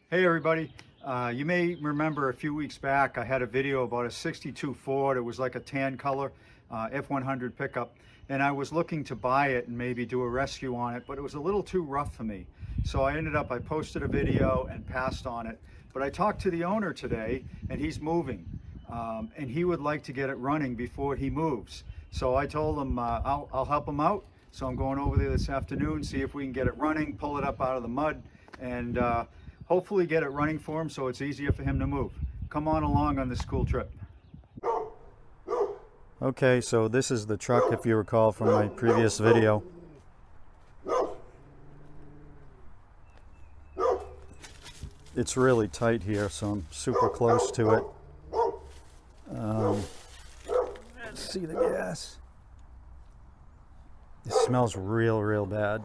Hey everybody, you may remember a few weeks back I had a video about a 62 Ford. It was like a tan color F100 pickup, and I was looking to buy it and maybe do a rescue on it, but it was a little too rough for me. So I posted a video and passed on it. But I talked to the owner today and he's moving, and he would like to get it running before he moves. So I told him I'll help him out. So I'm going over there this afternoon, see if we can get it running, pull it up out of the mud, and hopefully get it running for him so it's easier for him to move. Come on along on this cool trip. Okay, so this is the truck, if you recall from my previous video. It's really tight here, so I'm super close to it. Let's see the gas. It smells real bad,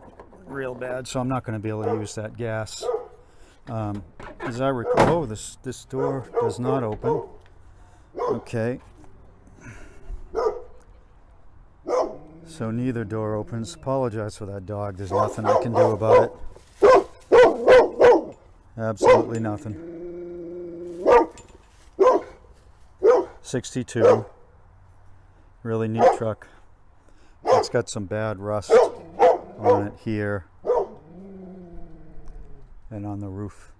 so I'm not going to be able to use that gas. As I recall, this door does not open. Okay. So neither door opens. Apologize for that dog. There's nothing I can do about it. Absolutely nothing. 62. Really neat truck. It's got some bad rust on it here and on the roof.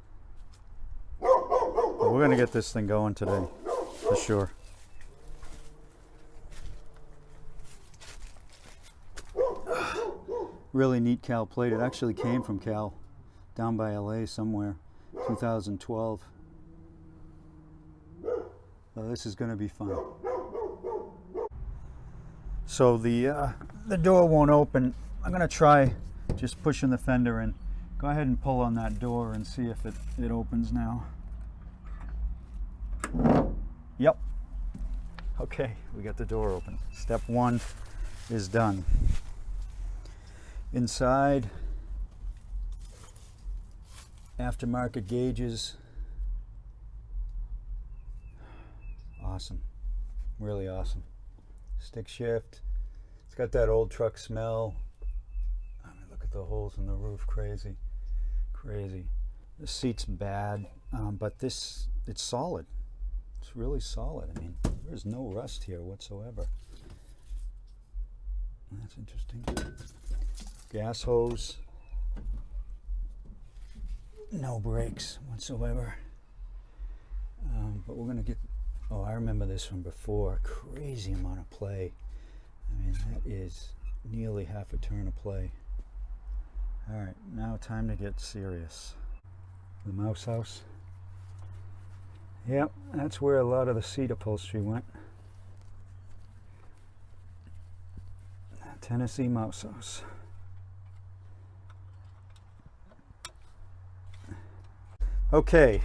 But we're going to get this thing going today, for sure. Really neat Cal plate. It actually came from Cal, down by LA somewhere, 2012. So this is going to be fun. So the door won't open. I'm going to try just pushing the fender in. Go ahead and pull on that door and see if it opens now. Yep. Okay, we got the door open. Step one is done. Inside, aftermarket gauges. Awesome. Really awesome. Stick shift. It's got that old truck smell. I mean, look at the holes in the roof. Crazy. The seat's bad, but it's solid. It's really solid. I mean, there's no rust here whatsoever. That's interesting. Gas hose. No brakes whatsoever. But we're gonna get, oh, I remember this from before. Crazy amount of play. I mean, that is nearly half a turn of play. All right, now time to get serious. The mouse house. Yep, that's where a lot of the seat upholstery went. Tennessee mouse house. Okay,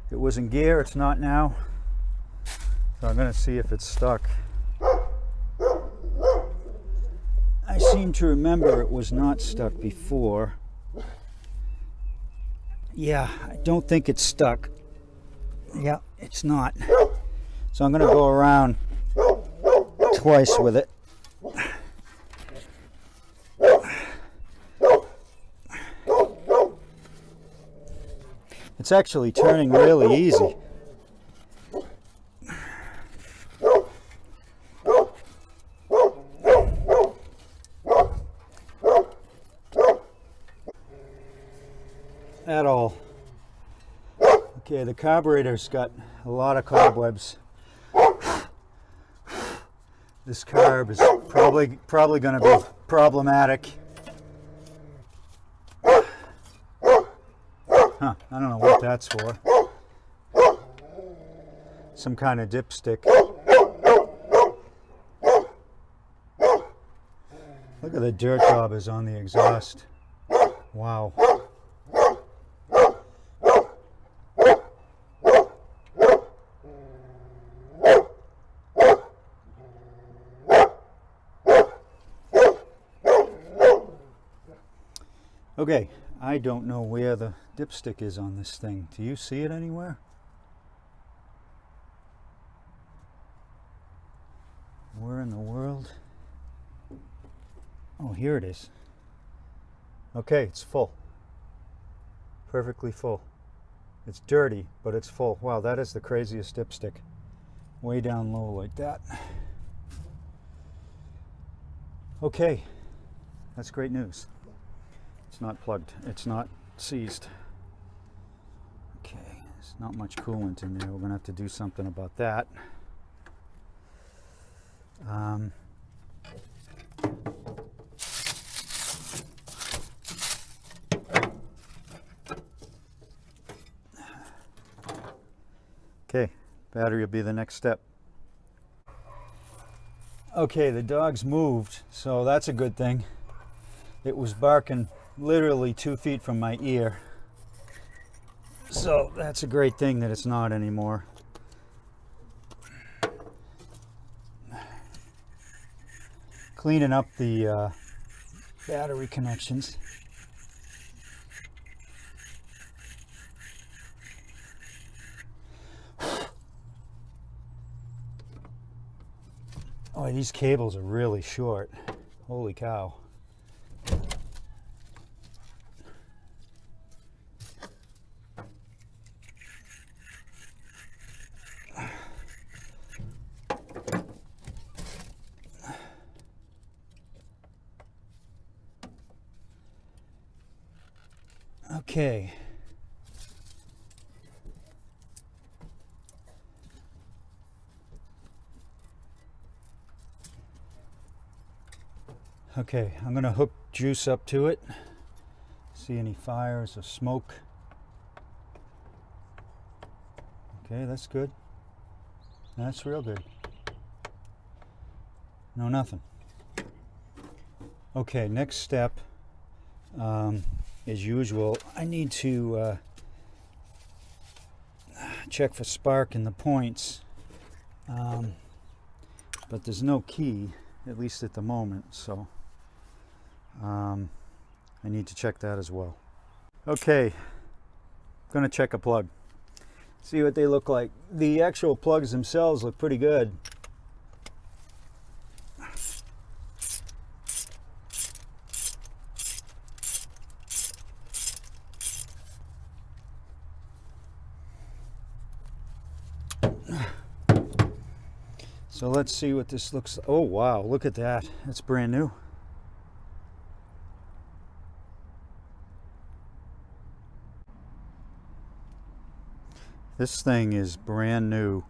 it was in gear, it's not now. So I'm going to see if it's stuck. I seem to remember it was not stuck before. Yeah, I don't think it's stuck. Yeah, it's not. So I'm going to go around twice with it. It's actually turning really easy. At all. Okay, the carburetor's got a lot of cobwebs. This carb is probably going to be problematic. Huh, I don't know what that's for. Some kind of dipstick. Look at the dirt daubers on the exhaust. Wow. Okay, I don't know where the dipstick is on this thing. Do you see it anywhere? Where in the world? Oh, here it is. Okay, it's full. Perfectly full. It's dirty, but it's full. Wow, that is the craziest dipstick. Way down low like that. Okay, that's great news. It's not plugged. It's not seized. Okay, there's not much coolant in there. We're gonna have to do something about that. Okay, battery will be the next step. Okay, the dog's moved, so that's a good thing. It was barking literally 2 feet from my ear. So that's a great thing that it's not anymore. Cleaning up the battery connections. Oh, these cables are really short. Holy cow. Okay. Okay, I'm going to hook juice up to it. See any fires or smoke. Okay, that's good. That's real good. No, nothing. Okay, next step, as usual, I need to check for spark in the points. But there's no key, at least at the moment, so I need to check that as well. Okay, I'm going to check a plug. See what they look like. The actual plugs themselves look pretty good. So let's see what this looks like. Oh wow, look at that. That's brand new. This thing is brand new,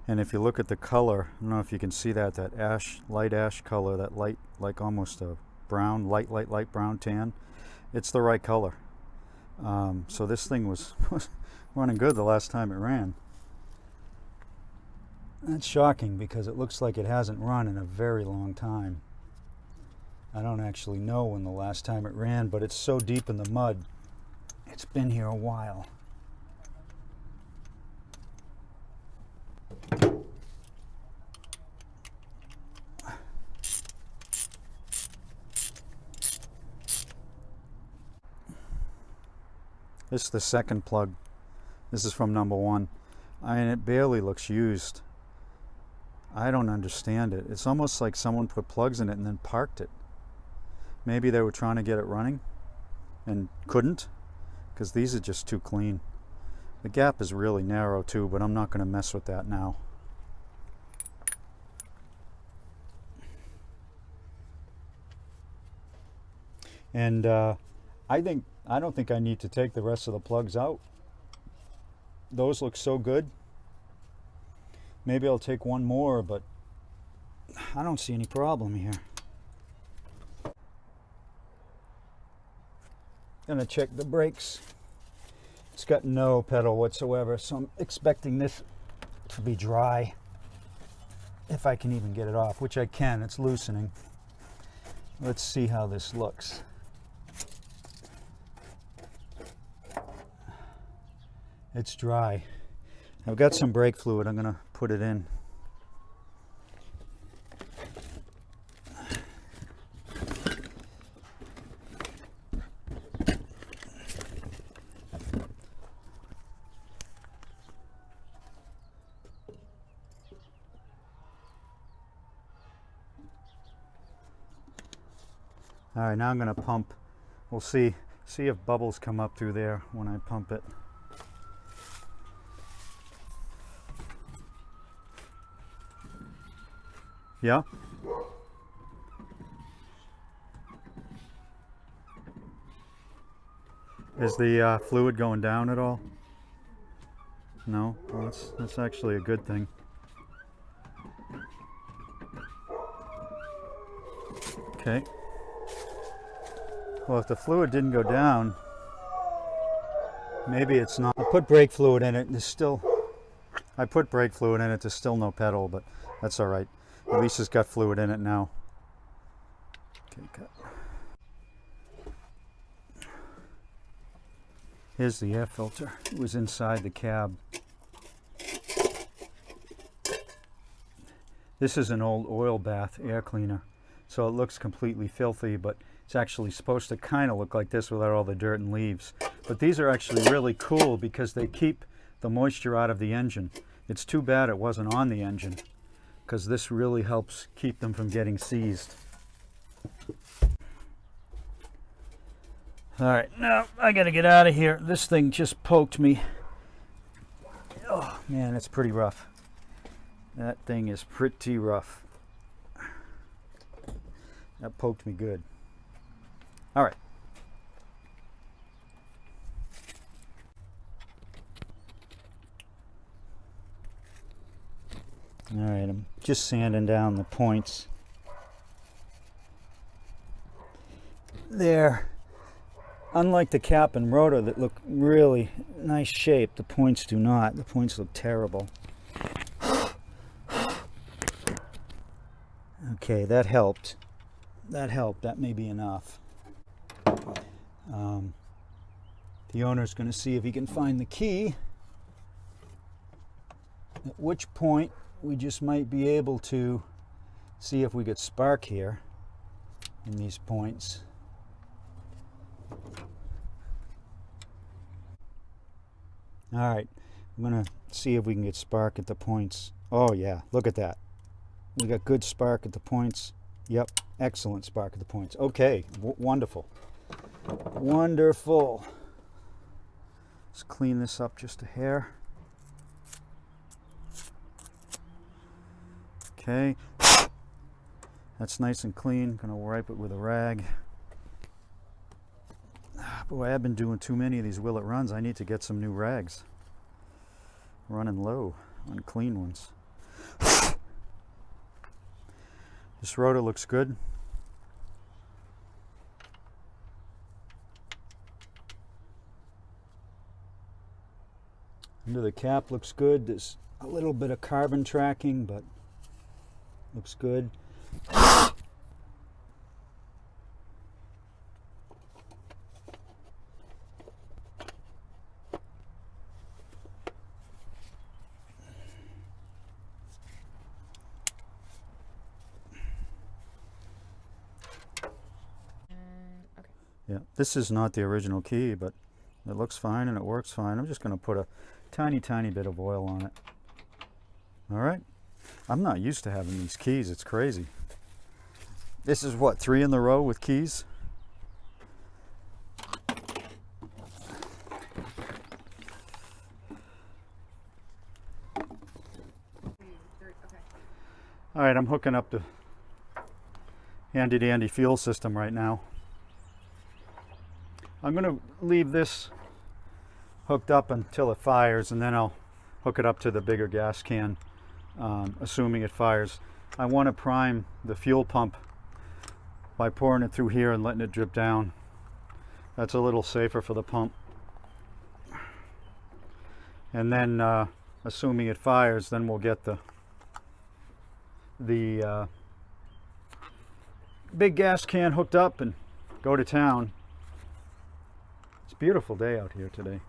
and if you look at the color, I don't know if you can see that, that ash, light ash color, that light, like almost a brown, light brown tan. It's the right color. So this thing was running good the last time it ran. That's shocking because it looks like it hasn't run in a very long time. I don't actually know when the last time it ran, but it's so deep in the mud. It's been here a while. This is the second plug. This is from number one. I mean, it barely looks used. I don't understand it. It's almost like someone put plugs in it and then parked it. Maybe they were trying to get it running and couldn't, because these are just too clean. The gap is really narrow too, but I'm not going to mess with that now. And I don't think I need to take the rest of the plugs out. Those look so good. Maybe I'll take one more, but I don't see any problem here. Gonna check the brakes. It's got no pedal whatsoever, so I'm expecting this to be dry. If I can even get it off, which I can, it's loosening. Let's see how this looks. It's dry. I've got some brake fluid. I'm going to put it in. All right, now I'm going to pump. We'll see if bubbles come up through there when I pump it. Yeah? Is the fluid going down at all? No? Well, that's actually a good thing. Okay. Well, if the fluid didn't go down, maybe it's not. I put brake fluid in it, and there's still... I put brake fluid in it, there's still no pedal, but that's all right. At least it's got fluid in it now. Okay, cut. Here's the air filter. It was inside the cab. This is an old oil bath air cleaner, so it looks completely filthy, but it's actually supposed to kind of look like this without all the dirt and leaves. But these are actually really cool because they keep the moisture out of the engine. It's too bad it wasn't on the engine, because this really helps keep them from getting seized. All right, now I gotta get out of here. This thing just poked me. Oh man, it's pretty rough. That thing is pretty rough. That poked me good. All right. All right, I'm just sanding down the points. There. Unlike the cap and rotor that look really nice shape, the points do not. The points look terrible. Okay, that helped. That helped. That may be enough. The owner's going to see if he can find the key, at which point we just might be able to see if we get spark here in these points. All right, I'm going to see if we can get spark at the points. Oh yeah, look at that. We got good spark at the points. Yep, excellent spark at the points. Okay, wonderful. Wonderful. Let's clean this up just a hair. Okay, that's nice and clean. Gonna wipe it with a rag. Boy, I've been doing too many of these Willet runs. I need to get some new rags. Running low on clean ones. This rotor looks good. Under the cap looks good. There's a little bit of carbon tracking, but looks good. Yeah, this is not the original key, but it looks fine and it works fine. I'm just going to put a tiny bit of oil on it. All right. I'm not used to having these keys. It's crazy. This is what, 3 in the row with keys? All right, I'm hooking up the handy dandy fuel system right now. I'm going to leave this hooked up until it fires, and then I'll hook it up to the bigger gas can, assuming it fires. I want to prime the fuel pump by pouring it through here and letting it drip down. That's a little safer for the pump. And then assuming it fires, then we'll get the big gas can hooked up and go to town. It's a beautiful day out here today.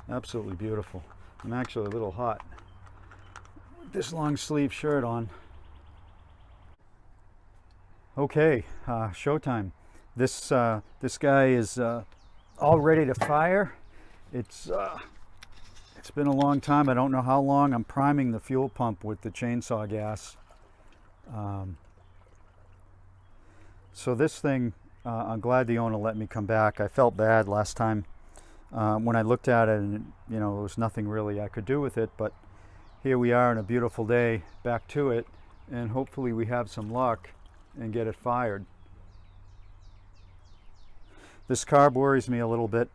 Absolutely beautiful. I'm actually a little hot with this long sleeve shirt on. Okay, showtime. This guy is all ready to fire. It's been a long time. I don't know how long. I'm priming the fuel pump with the chainsaw gas. So this thing, I'm glad the owner let me come back. I felt bad last time when I looked at it, and you know, there was nothing really I could do with it, but here we are on a beautiful day back to it, and hopefully we have some luck and get it fired. This carb worries me a little bit.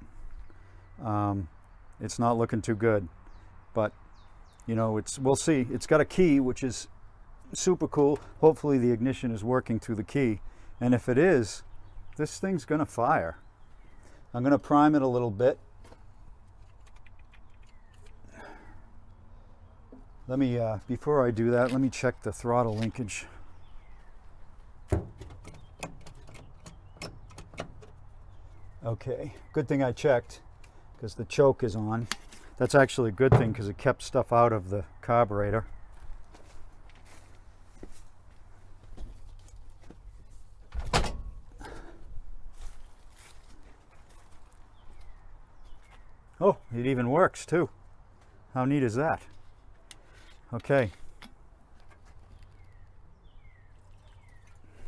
It's not looking too good, but you know, we'll see. It's got a key, which is super cool. Hopefully the ignition is working through the key, and if it is, this thing's gonna fire. I'm gonna prime it a little bit. Let me, before I do that, let me check the throttle linkage. Okay, good thing I checked, because the choke is on. That's actually a good thing, because it kept stuff out of the carburetor. Oh, it even works too. How neat is that? Okay.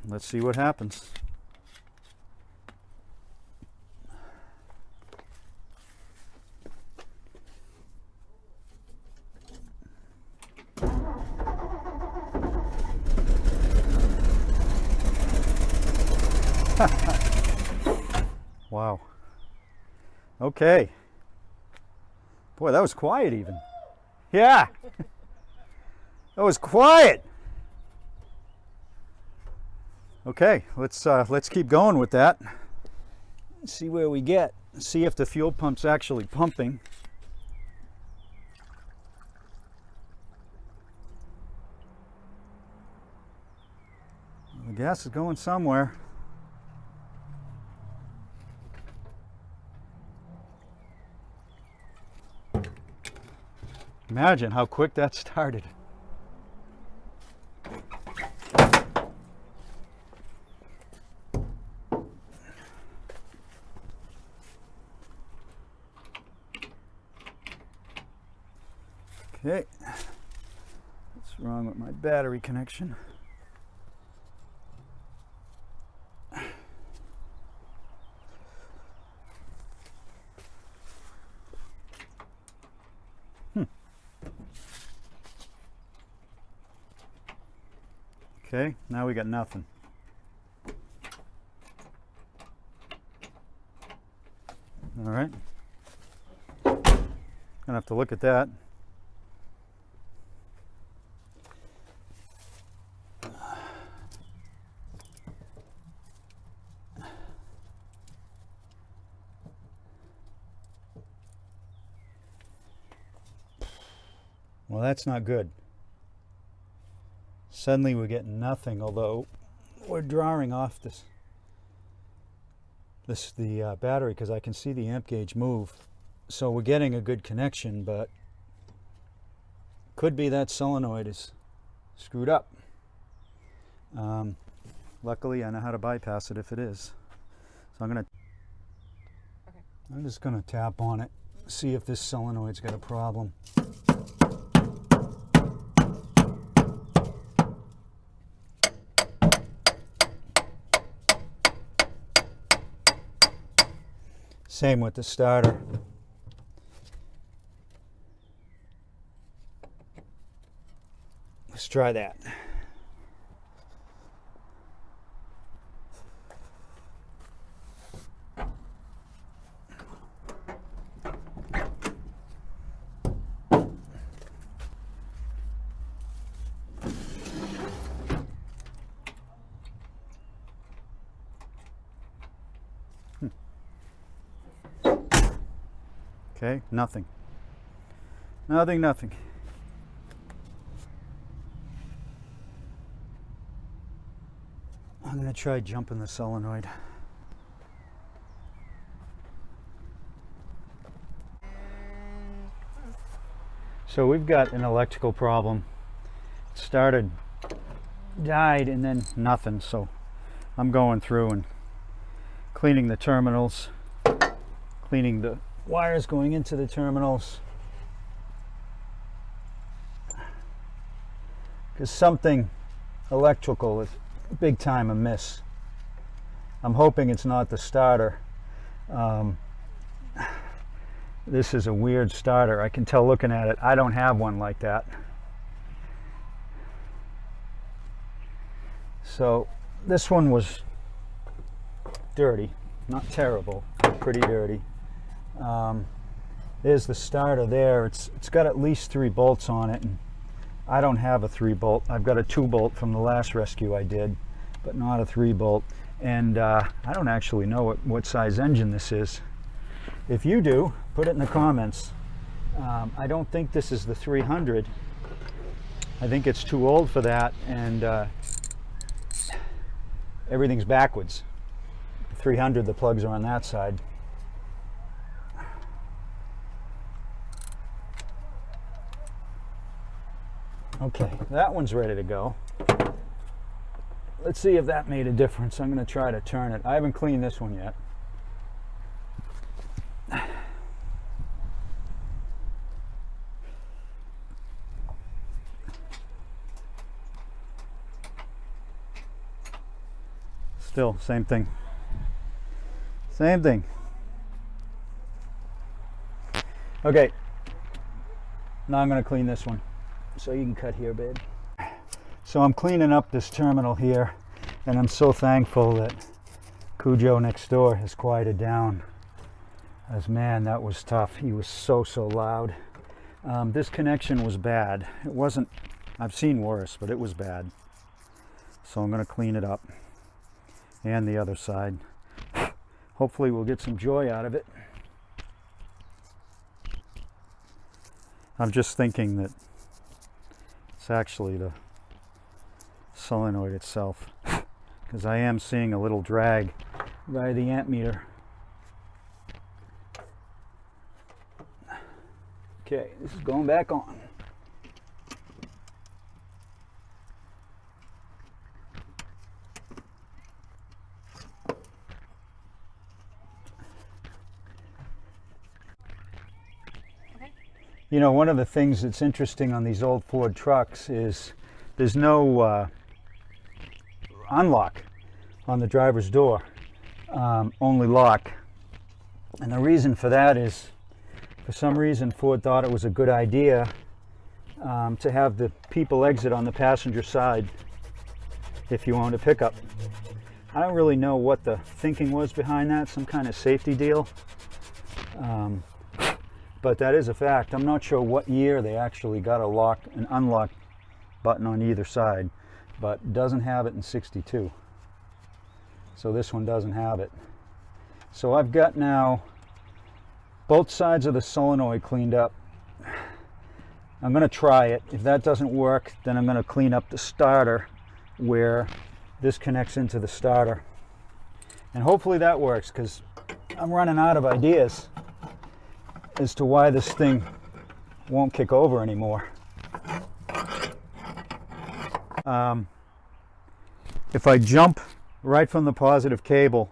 Let's see what happens. Wow. Okay. Boy, that was quiet even. Yeah. That was quiet. Okay, let's keep going with that. See where we get. See if the fuel pump's actually pumping. The gas is going somewhere. Imagine how quick that started. Okay, what's wrong with my battery connection? Okay, now we got nothing. All right, gonna have to look at that. Well, that's not good. Suddenly we're getting nothing, although we're drawing off the battery, because I can see the amp gauge move. So we're getting a good connection, but could be that solenoid is screwed up. Luckily, I know how to bypass it if it is. So I'm just gonna tap on it, see if this solenoid's got a problem. Same with the starter. Let's try that. Okay, nothing. Nothing. I'm going to try jumping the solenoid. So we've got an electrical problem. It started, died, and then nothing. So I'm going through and cleaning the terminals, cleaning the wires going into the terminals, because something electrical is big time amiss. I'm hoping it's not the starter. This is a weird starter. I can tell looking at it. I don't have one like that. So this one was dirty, not terrible, but pretty dirty. There's the starter there. It's got at least 3 bolts on it, and I don't have a 3 bolt. I've got a 2 bolt from the last rescue I did, but not a 3 bolt. And I don't actually know what size engine this is. If you do, put it in the comments. I don't think this is the 300. I think it's too old for that, and everything's backwards. The 300, the plugs are on that side. Okay, that one's ready to go. Let's see if that made a difference. I'm going to try to turn it. I haven't cleaned this one yet. Still, same thing. Same thing. Okay, now I'm going to clean this one. So you can cut here, babe. So I'm cleaning up this terminal here, and I'm so thankful that Cujo next door has quieted down. As man, that was tough. He was so loud. This connection was bad. It wasn't, I've seen worse, but it was bad. So I'm going to clean it up. And the other side. Hopefully we'll get some joy out of it. I'm just thinking that it's actually the solenoid itself, because I am seeing a little drag by the amp meter. Okay, this is going back on. You know, one of the things that's interesting on these old Ford trucks is there's no unlock on the driver's door, only lock. And the reason for that is, for some reason, Ford thought it was a good idea to have the people exit on the passenger side if you owned a pickup. I don't really know what the thinking was behind that, some kind of safety deal. But that is a fact. I'm not sure what year they actually got a lock and unlock button on either side, but doesn't have it in 62. So this one doesn't have it. So I've got now both sides of the solenoid cleaned up. I'm going to try it. If that doesn't work, then I'm going to clean up the starter where this connects into the starter. And hopefully that works, because I'm running out of ideas as to why this thing won't kick over anymore. If I jump right from the positive cable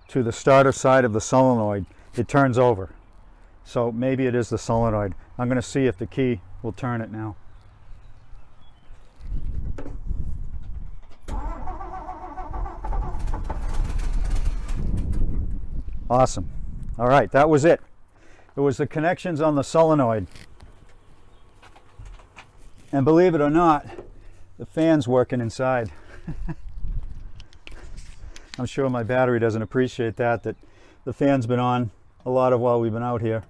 to the starter side of the solenoid, it turns over. So maybe it is the solenoid. I'm going to see if the key will turn it now. Awesome. All right, that was it. It was the connections on the solenoid. And believe it or not, the fan's working inside. I'm sure my battery doesn't appreciate that the fan's been on a lot of while we've been out here.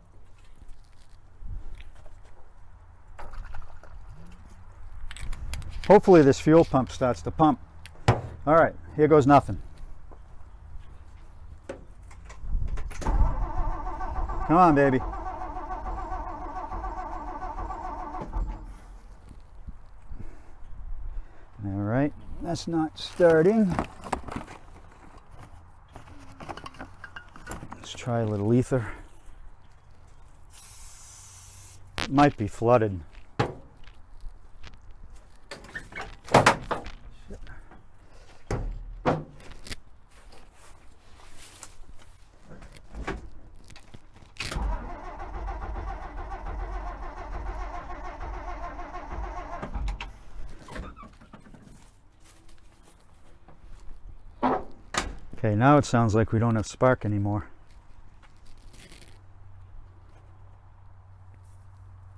Hopefully this fuel pump starts to pump. All right, here goes nothing. Come on, baby. All right, that's not starting. Let's try a little ether. It might be flooded. Okay, now it sounds like we don't have spark anymore.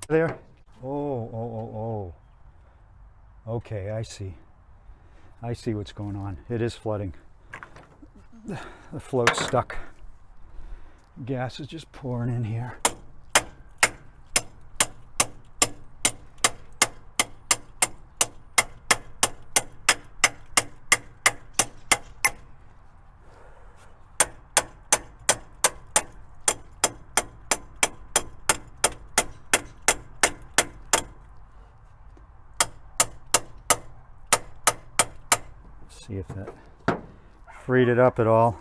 There? Oh. Okay, I see. I see what's going on. It is flooding. The float's stuck. Gas is just pouring in here. See if that freed it up at all.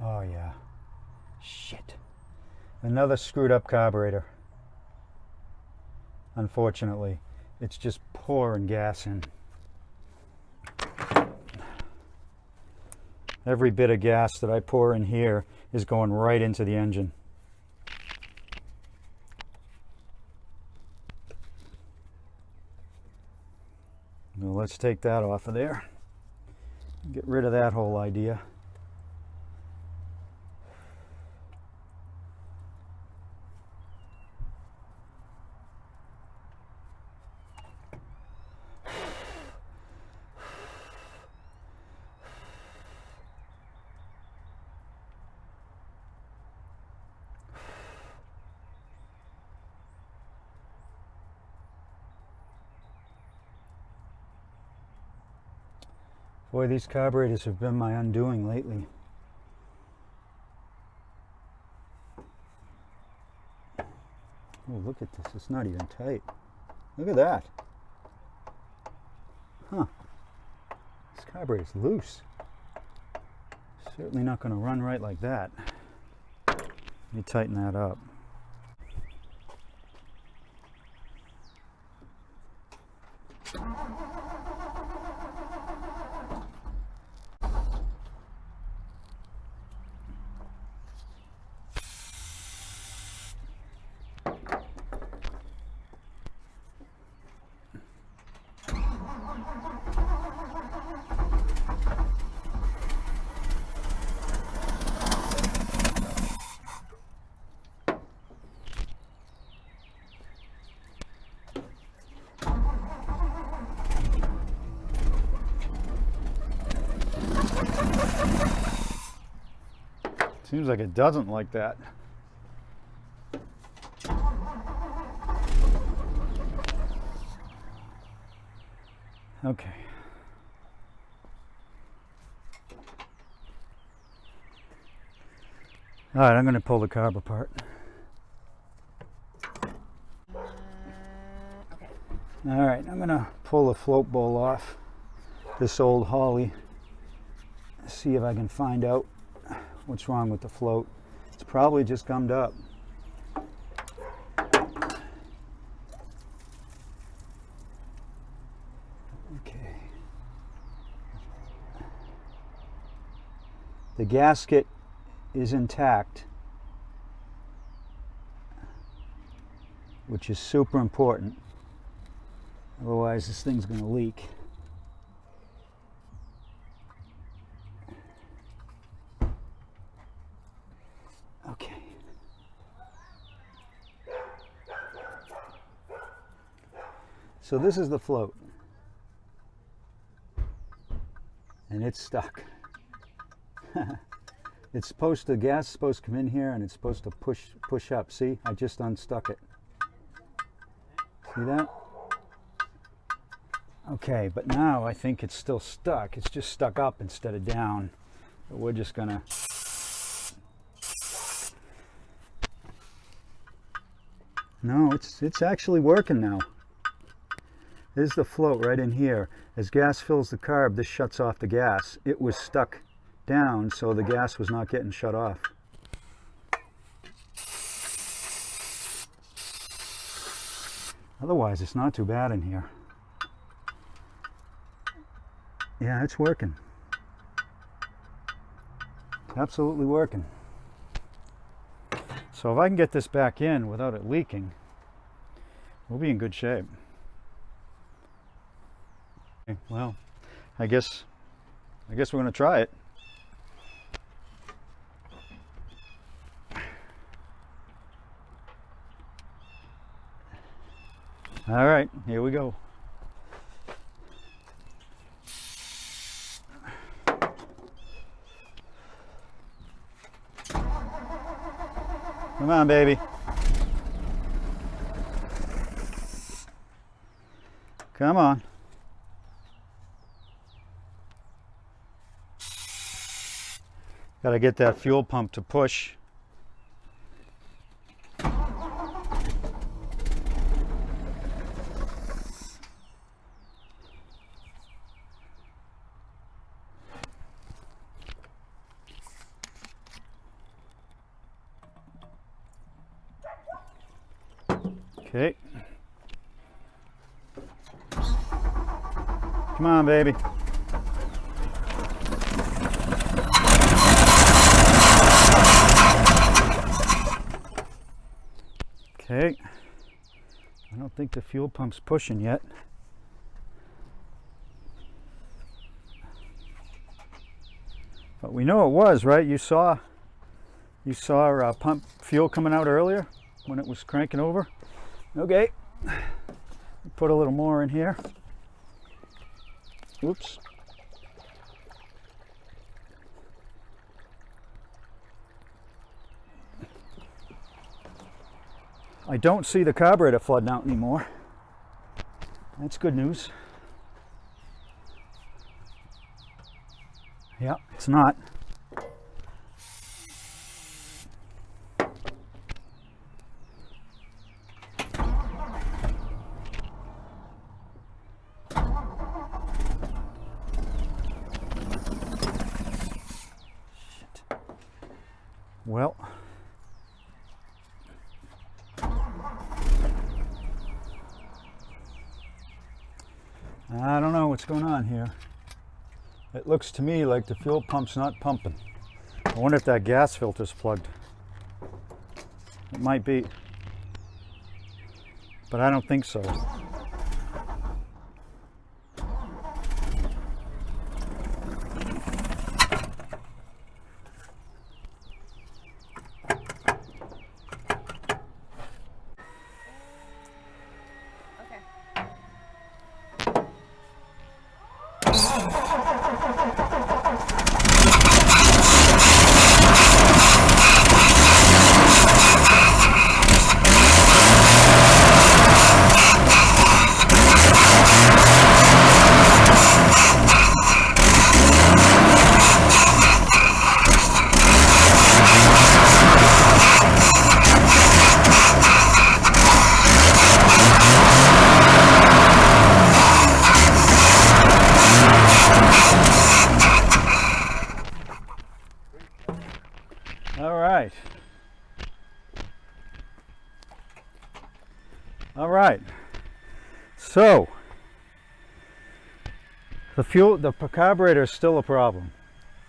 Oh yeah. Shit. Another screwed up carburetor. Unfortunately. It's just pouring gas in. Every bit of gas that I pour in here is going right into the engine. Well, let's take that off of there. Get rid of that whole idea. Boy, these carburetors have been my undoing lately. Oh, look at this. It's not even tight. Look at that. Huh. This carburetor's loose. Certainly not going to run right like that. Let me tighten that up. Seems like it doesn't like that. Okay. All right, I'm going to pull the carb apart. Okay. All right, I'm going to pull the float bowl off this old Holly. See if I can find out what's wrong with the float. It's probably just gummed up. Okay. The gasket is intact, which is super important. Otherwise, this thing's going to leak. Okay. So this is the float. And it's stuck. It's supposed to, gas is supposed to come in here and it's supposed to push up. See, I just unstuck it. See that? Okay, but now I think it's still stuck. It's just stuck up instead of down. But we're just gonna No, it's actually working now. There's the float right in here. As gas fills the carb, this shuts off the gas. It was stuck down, so the gas was not getting shut off. Otherwise, it's not too bad in here. Yeah, it's working. It's absolutely working. So if I can get this back in without it leaking, we'll be in good shape. Well, I guess we're going to try it. All right, here we go. Come on, baby. Come on. Got to get that fuel pump to push. Okay. Come on, baby. Okay. I don't think the fuel pump's pushing yet. But we know it was, right? You saw pump fuel coming out earlier when it was cranking over. Okay. Put a little more in here. Oops. I don't see the carburetor flooding out anymore. That's good news. Yeah, it's not. Shit. Well, I don't know what's going on here. It looks to me like the fuel pump's not pumping. I wonder if that gas filter's plugged. It might be, but I don't think so. All right. So the carburetor is still a problem.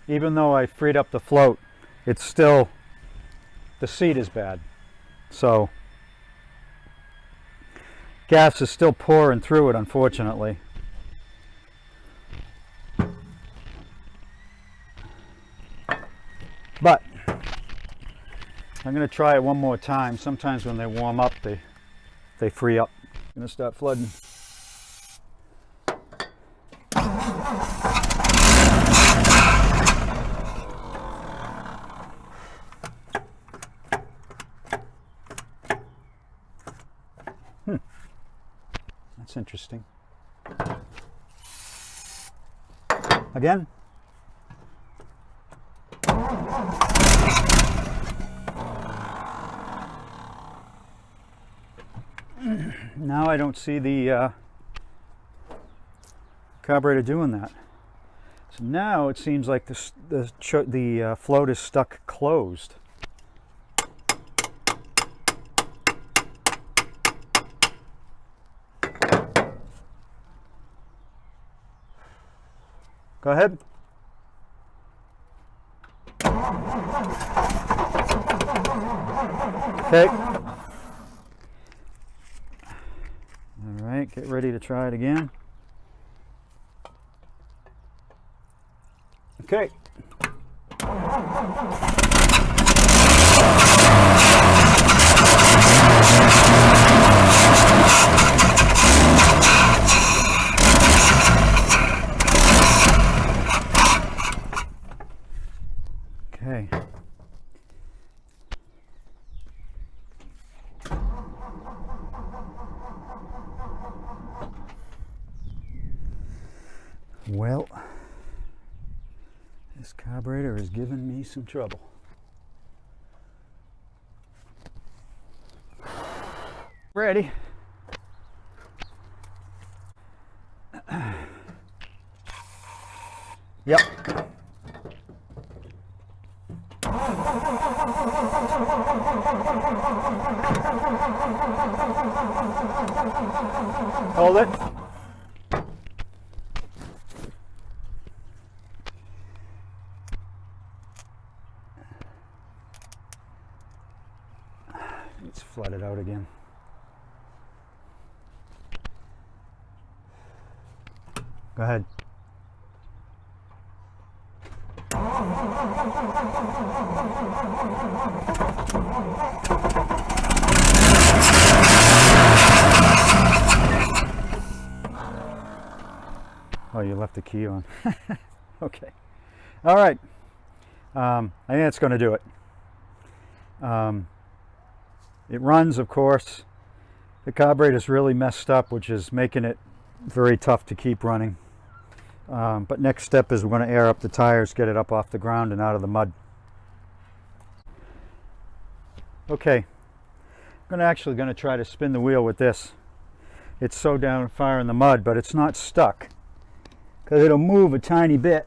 Even though I freed up the float, it's still, the seat is bad. So gas is still pouring through it, unfortunately. But I'm going to try it one more time. Sometimes when they warm up, they free up. I'm going to start flooding. That's interesting. Again. Now I don't see the carburetor doing that. So now it seems like the float is stuck closed. Go ahead. Okay. All right, get ready to try it again. Okay. Okay. Well, this carburetor is giving me some trouble. Ready? Yep. Hold it. It's flooded out again. Go ahead. Oh, you left the key on. Okay. All right. I think that's going to do it. It runs, of course. The carburetor is really messed up, which is making it very tough to keep running. But next step is we're going to air up the tires, get it up off the ground and out of the mud. Okay. I'm actually going to try to spin the wheel with this. It's so down far in the mud, but it's not stuck, because it'll move a tiny bit.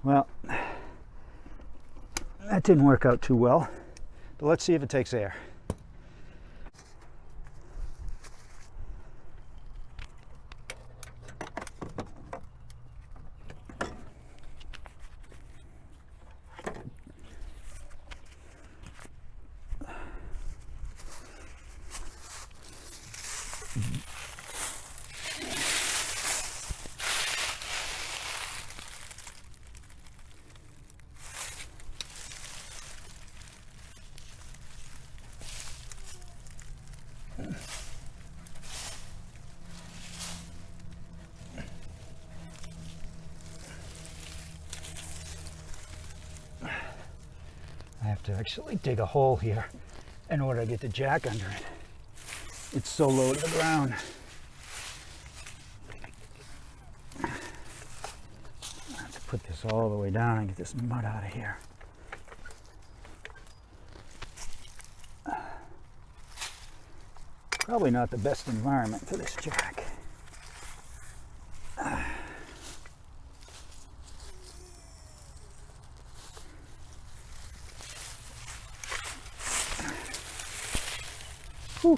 Well, that didn't work out too well, but let's see if it takes air. I have to actually dig a hole here in order to get the jack under it. It's so low to the ground. I have to put this all the way down and get this mud out of here. Probably not the best environment for this jack. Whew.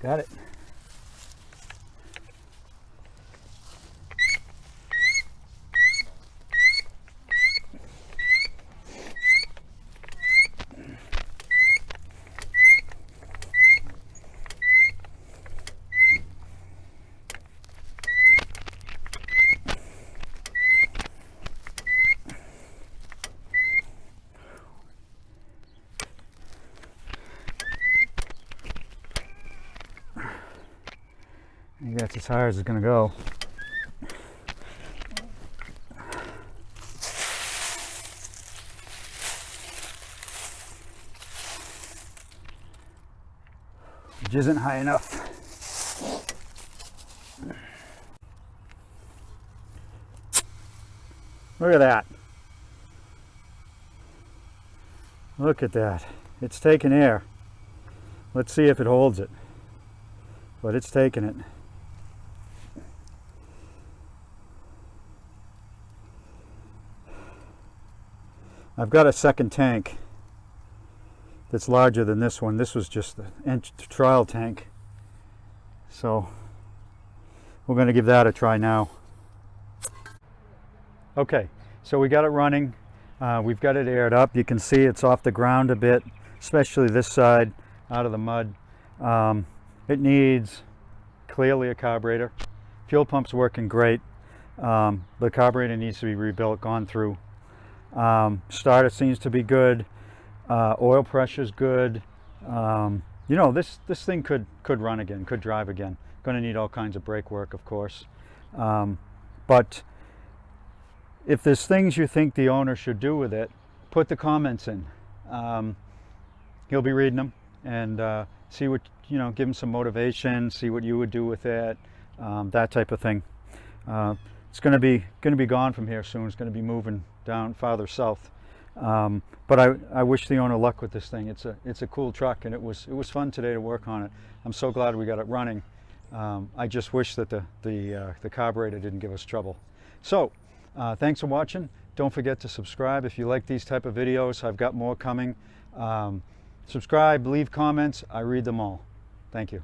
Got it. I think that's as high as it's going to go. Which isn't high enough. Look at that. Look at that. It's taking air. Let's see if it holds it. but it's taking it. I've got a second tank that's larger than this one. This was just the trial tank. So we're going to give that a try now. Okay, so we got it running. We've got it aired up. You can see it's off the ground a bit, especially this side, out of the mud. It needs clearly a carburetor. Fuel pump's working great. The carburetor needs to be rebuilt, gone through. Starter seems to be good. Oil pressure's good. You know, this thing could run again, could drive again. Going to need all kinds of brake work, of course. But if there's things you think the owner should do with it, put the comments in. He'll be reading them, and see what, you know, give him some motivation, see what you would do with it, that type of thing. It's going to be gone from here soon. It's going to be moving down farther south. But I wish the owner luck with this thing. It's a cool truck, and it was fun today to work on it. I'm so glad we got it running. I just wish that the carburetor didn't give us trouble. So thanks for watching. Don't forget to subscribe if you like these type of videos. I've got more coming. Subscribe, leave comments. I read them all. Thank you.